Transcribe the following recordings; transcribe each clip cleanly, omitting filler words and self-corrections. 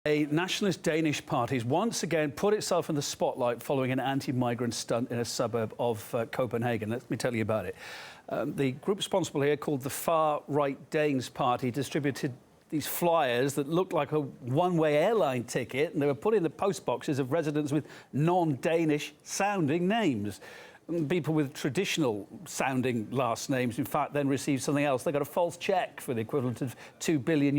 A nationalist Danish party has once again put itself in the spotlight following an anti-migrant stunt in a suburb of Copenhagen. Let me tell you about it. The group responsible here, called the Far-Right Danes Party, distributed these flyers that looked like a one-way airline ticket, and they were put in the post boxes of residents with non-Danish sounding names. People with traditional sounding last names, in fact, then received something else. They got a false cheque for the equivalent of €2 billion.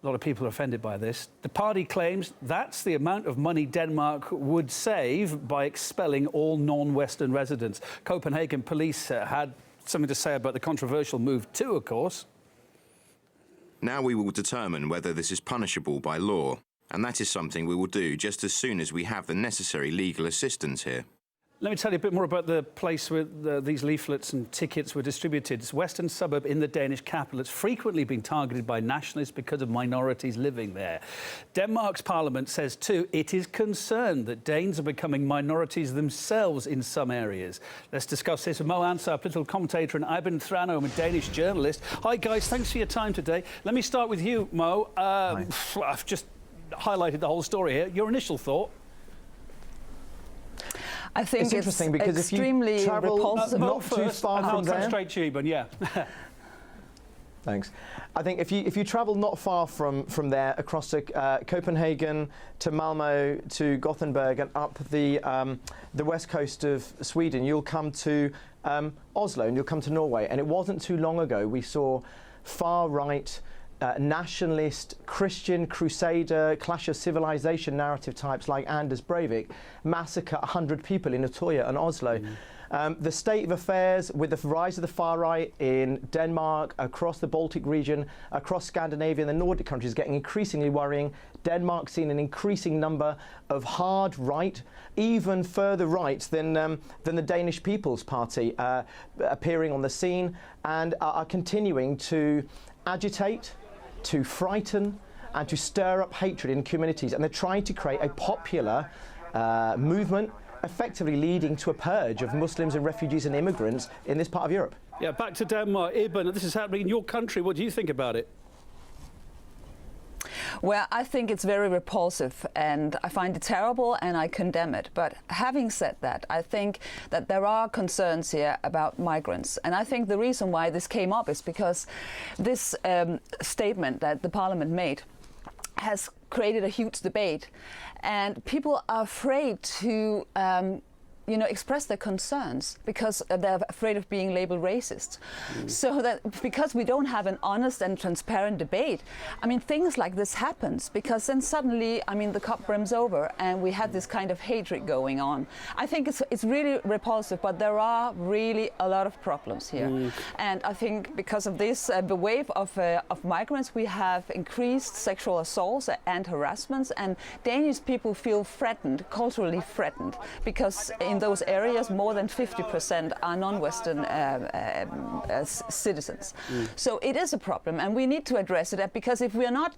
A lot of people are offended by this. The party claims that's the amount of money Denmark would save by expelling all non-Western residents. Copenhagen police had something to say about the controversial move too, of course. Now we will determine whether this is punishable by law, and that is something we will do just as soon as we have the necessary legal assistance here. Let me tell you a bit more about the place where these leaflets and tickets were distributed. It's a western suburb in the Danish capital. It's frequently been targeted by nationalists because of minorities living there. Denmark's parliament says, too, it is concerned that Danes are becoming minorities themselves in some areas. Let's discuss this with Mo Ansar, political commentator, and Iben Thranholm, a Danish journalist. Hi, guys. Thanks for your time today. Let me start with you, Mo. I've just highlighted the whole story here. Your initial thought? I think it's interesting because extremely if you travel repulsive. not too far from there. Straight to you, but yeah. Thanks. I think if you travel not far from there across to Copenhagen, to Malmö, to Gothenburg, and up the west coast of Sweden, you'll come to Oslo and you'll come to Norway. And it wasn't too long ago we saw far-right nationalist, Christian, crusader, clash of civilization narrative types like Anders Breivik massacre 100 people in Utøya and Oslo. The state of affairs with the rise of the far right in Denmark, across the Baltic region, across Scandinavia and the Nordic countries getting increasingly worrying. Denmark's seen an increasing number of hard right, even further right than the Danish People's Party appearing on the scene and are continuing to agitate, to frighten and to stir up hatred in communities, and they're trying to create a popular movement, effectively leading to a purge of Muslims and refugees and immigrants in this part of Europe. Yeah, back to Denmark. Iben, this is happening in your country. What do you think about it? Well, I think it's very repulsive and I find it terrible and I condemn it. But having said that, I think that there are concerns here about migrants. And I think the reason why this came up is because this statement that the parliament made has created a huge debate. And people are afraid to express their concerns because they're afraid of being labeled racist. So that because we don't have an honest and transparent debate, I mean, things like this happens because then suddenly, I mean, the cup brims over and we have this kind of hatred going on. I think it's really repulsive, but there are really a lot of problems here. And I think because of this, the wave of migrants, we have increased sexual assaults and harassments, and Danish people feel threatened, culturally threatened, because in those areas, more than 50% are non-Western citizens. So it is a problem, and we need to address it, because if we are not,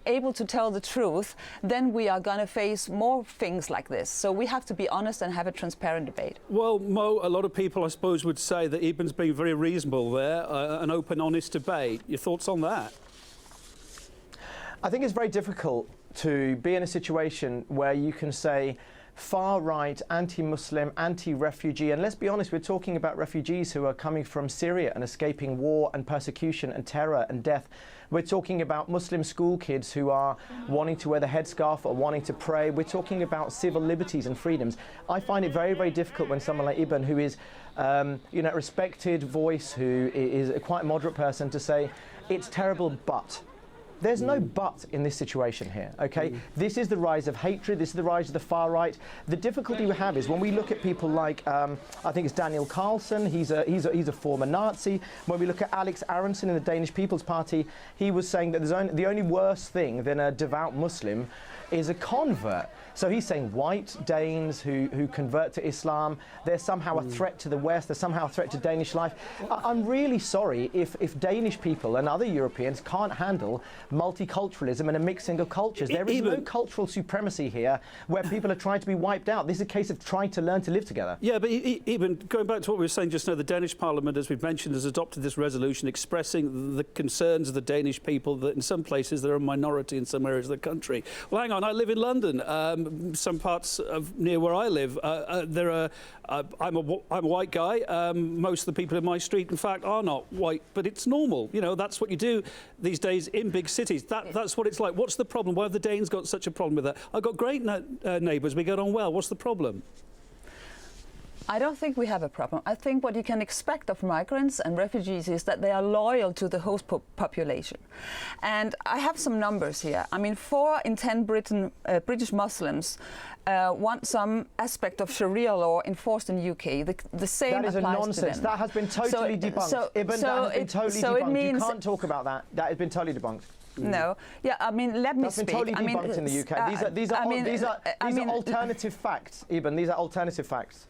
able to tell the truth, then we are going to face more things like this. So we have to be honest and have a transparent debate. Well, Mo, a lot of people, I suppose, would say that Iben's being very reasonable there, an open, honest debate. Your thoughts on that? I think it's very difficult to be in a situation where you can say far-right, anti-Muslim, anti-refugee, and let's be honest, we're talking about refugees who are coming from Syria and escaping war and persecution and terror and death. We're talking about Muslim school kids who are wanting to wear the headscarf or wanting to pray. We're talking about civil liberties and freedoms. I find it very, very difficult when someone like Iben, who is a respected voice, who is a quite moderate person, to say it's terrible, but there's no but in this situation here, okay? This is the rise of hatred, this is the rise of the far right. The difficulty we have is when we look at people like, I think it's Daniel Carlson, he's a former Nazi. When we look at Alex Aronson in the Danish People's Party, he was saying that the only worse thing than a devout Muslim is a convert. So he's saying white Danes who convert to Islam, they're somehow a threat to the West, they're somehow a threat to Danish life. I'm really sorry if Danish people and other Europeans can't handle multiculturalism and a mixing of cultures. There is no cultural supremacy here where people are trying to be wiped out. This is a case of trying to learn to live together. Yeah, but even going back to what we were saying just now, the Danish Parliament, as we've mentioned, has adopted this resolution expressing the concerns of the Danish people that in some places they're a minority in some areas of the country. Well, hang on, I live in London. Some parts of near where I live, I'm a white guy. Most of the people in my street, in fact, are not white, but it's normal. You know, that's what you do these days in big cities. That's what it's like. What's the problem? Why have the Danes got such a problem with that? I've got great neighbours. We get on well. What's the problem? I don't think we have a problem. I think what you can expect of migrants and refugees is that they are loyal to the host population. And I have some numbers here. I mean, 4 in 10 British Muslims want some aspect of Sharia law enforced in the UK. The same that is applies a nonsense. to them. That has been totally debunked. Ibn, that has been totally debunked. You can't talk about that. That has been totally debunked. No, yeah, I mean, let me speak. That's been totally debunked in the UK. These are alternative facts, Ibn. These are alternative facts.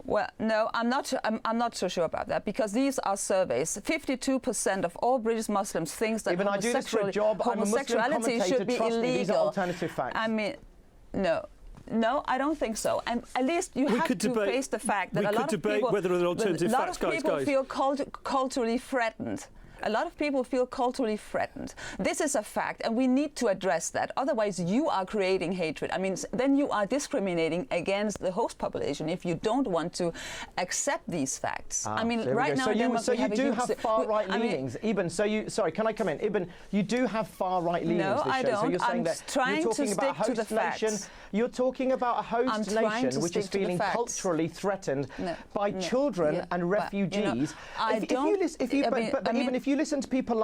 Well, no, I'm not so sure about that, because these are surveys. 52% of all British Muslims think that homosexuality should be illegal. These are alternative facts. I mean, no, I don't think so. And at least you have to face the fact that a lot of people feel culturally threatened. A lot of people feel culturally threatened. This is a fact, and we need to address that. Otherwise, you are creating hatred. I mean, then you are discriminating against the host population if you don't want to accept these facts. I mean, right now, so you do have far-right leanings. Ibn, sorry, can I come in? Ibn, you do have far-right leanings. No, I don't. So you're saying that you're talking about a host nation. You're talking about a host nation which is feeling culturally threatened by children and refugees. If you listen to people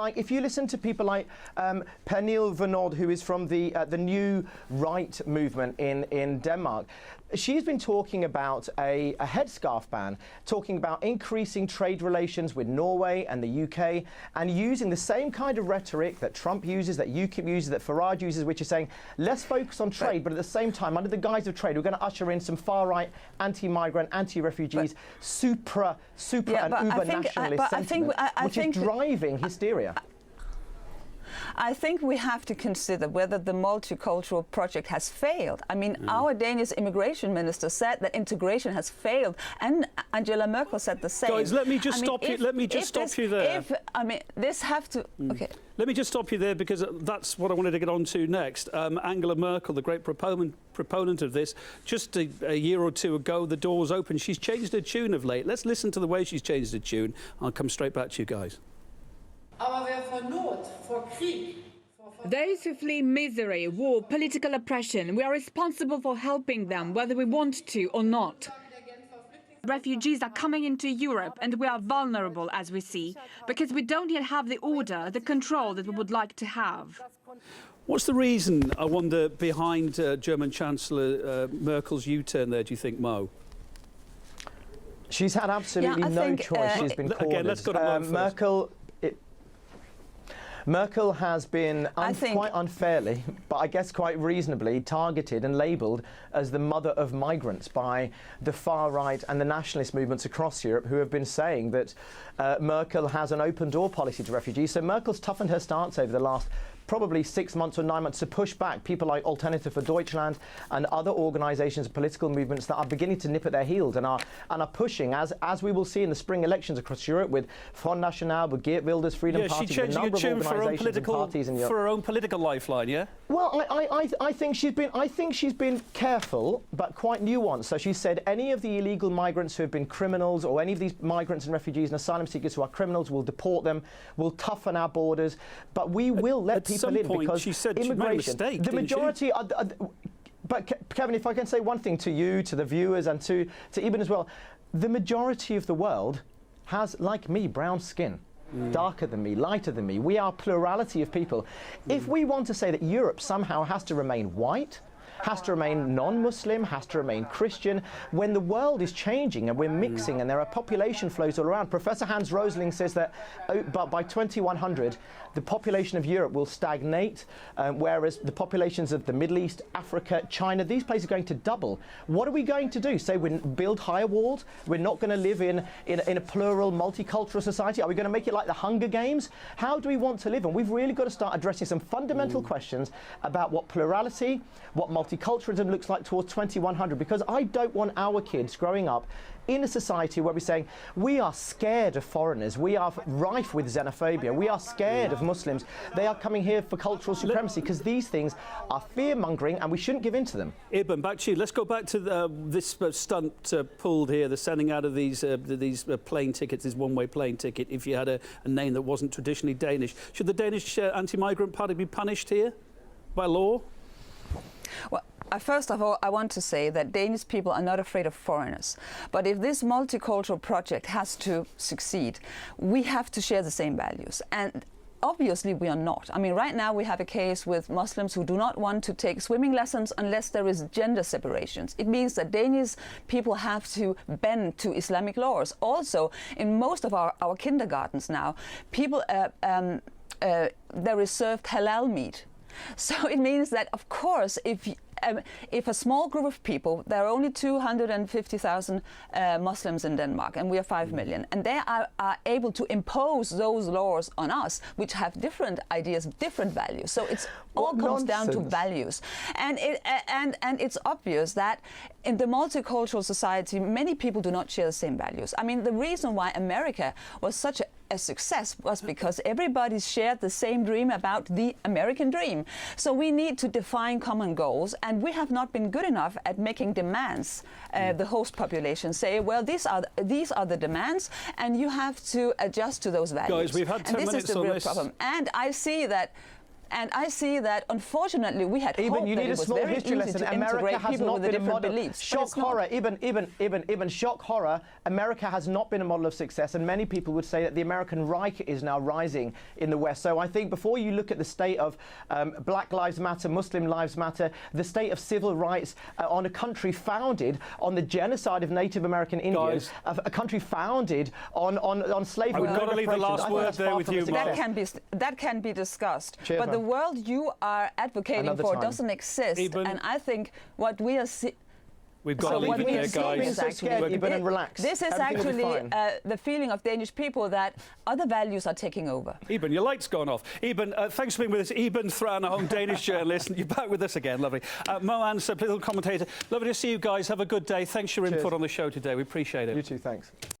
like Pernille Vernood, who is from the New Right movement in Denmark, she's been talking about a headscarf ban, talking about increasing trade relations with Norway and the UK, and using the same kind of rhetoric that Trump uses, that UKIP uses, that Farage uses, which is saying, let's focus on trade, but at the same time, under the guise of trade, we're going to usher in some far-right, anti-migrant, anti-refugees, super and uber-nationalist sentiment, which is driving hysteria. I think we have to consider whether the multicultural project has failed. I mean, our Danish immigration minister said that integration has failed, and Angela Merkel said the same. Guys, let me just stop you. Let me just stop you there. Okay. Let me just stop you there, because that's what I wanted to get on to next. Angela Merkel, the great proponent of this, just a year or two ago, the door was open. She's changed her tune of late. Let's listen to the way she's changed her tune. I'll come straight back to you guys. Those who flee misery, war, political oppression, we are responsible for helping them, whether we want to or not. Refugees are coming into Europe, and we are vulnerable, as we see, because we don't yet have the order, the control that we would like to have. What's the reason, I wonder, behind German Chancellor Merkel's U-turn there, do you think, Mo? She's had absolutely no choice. She's been cornered. Again, let's go to Mo Merkel has been quite unfairly, but I guess quite reasonably, targeted and labelled as the mother of migrants by the far-right and the nationalist movements across Europe, who have been saying that Merkel has an open-door policy to refugees. So Merkel's toughened her stance over the last probably 6 months or 9 months to push back people like Alternative for Deutschland and other organisations and political movements that are beginning to nip at their heels and are pushing, as we will see in the spring elections across Europe, with Front National, with Geert Wilders, Freedom Party, with a number of organisations and parties in Europe. For her own political lifeline, yeah? Well, I think she's been careful but quite nuanced. So she said any of the illegal migrants who have been criminals, or any of these migrants and refugees and asylum seekers who are criminals, will deport them, will toughen our borders, but we will let people in, because she said immigration, she made a mistake, the majority are, but Kevin, if I can say one thing to you, to the viewers, and to Ibn as well, the majority of the world has, like me, brown skin. Darker than me, lighter than me. We are a plurality of people. If we want to say that Europe somehow has to remain white, has to remain non-Muslim, has to remain Christian. When the world is changing and we're mixing and there are population flows all around, Professor Hans Rosling says that by 2100, the population of Europe will stagnate, whereas the populations of the Middle East, Africa, China, these places are going to double. What are we going to do? Say we build higher walls? We're not going to live in a plural, multicultural society? Are we going to make it like the Hunger Games? How do we want to live? And we've really got to start addressing some fundamental questions about what plurality, what multiculturalism looks like towards 2100, because I don't want our kids growing up in a society where we're saying we are scared of foreigners, we are rife with xenophobia, we are scared of Muslims, they are coming here for cultural supremacy, because these things are fear-mongering and we shouldn't give in to them. Ibn, back to you. Let's go back to this stunt pulled here, the sending out of these plane tickets, this one-way plane ticket, if you had a name that wasn't traditionally Danish. Should the Danish anti-migrant party be punished here by law? Well, first of all, I want to say that Danish people are not afraid of foreigners. But if this multicultural project has to succeed, we have to share the same values. And obviously we are not. I mean, right now we have a case with Muslims who do not want to take swimming lessons unless there is gender separations. It means that Danish people have to bend to Islamic laws. Also, in most of our kindergartens now, people there is served halal meat. So it means that, of course, if a small group of people, there are only 250,000 Muslims in Denmark, and we are 5 million, and they are able to impose those laws on us, which have different ideas, different values. So it's all comes down to values, and it's obvious that in the multicultural society, many people do not share the same values. I mean, the reason why America was such a success was because everybody shared the same dream about the American dream. So we need to define common goals, and we have not been good enough at making demands. The host population say, well, these are the demands, and you have to adjust to those values. Guys, we've had 10 minutes on this. And this is the real problem. And I see that, unfortunately, we had hoped that it was very easy to integrate people with the different beliefs. Shock horror, even shock horror, America has not been a model of success, and many people would say that the American Reich is now rising in the West. So I think before you look at the state of Black Lives Matter, Muslim Lives Matter, the state of civil rights on a country founded on the genocide of Native American Indians, a country founded on slavery. We've got to leave the last word there with you, Mark. That can be discussed. Cheers, but the world you are advocating for doesn't exist, and I think what we are we've got to leave it there, guys. And relax. This is actually the feeling of Danish people that other values are taking over. Eben, your light's gone off. Eben, thanks for being with us. Eben Thranholm, Danish journalist. You're back with us again. Lovely. Mo Ansah, political commentator. Lovely to see you guys. Have a good day. Thanks for your input on the show today. We appreciate it. You too. Thanks.